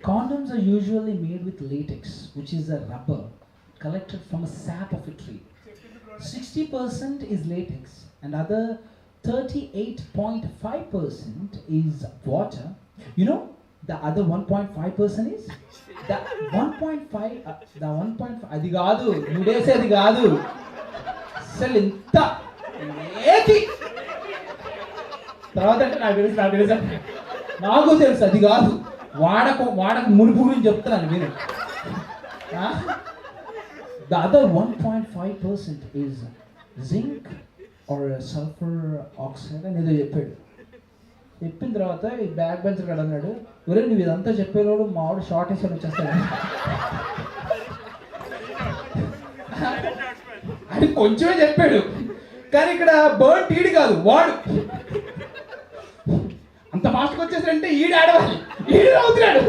Condoms are usually made with latex, which is a rubber collected from a sap of a tree. 60% is latex and other 38.5% is water. You know, the other 1.5% is the 1.5 the 1.5 అది కాదు నుడేసేది కాదు అసలు ఇంత ఏది తర్వాత అంటే నాకు తెలుసు అది కాదు వాడక మునుపు గురించి చెప్తున్నాను మీరు. The other 1.5% is zinc or sulfur oxide అని ఏదో చెప్పిన తర్వాత ఈ బ్యాక్ బెంచర్ కాడ అన్నాడు, ఒరే నువ్వు ఇదంతా చెప్పేవాడు మావాడు షార్ట్ వేసాడు వచ్చేస్తాడు అది కొంచెమే చెప్పాడు, కానీ ఇక్కడ బర్డ్ ఈడు కాదు వాడు అంత ఫాస్ట్గా వచ్చేసాడంటే ఈడు ఆడవాలి ఈడు అవుతున్నాడు.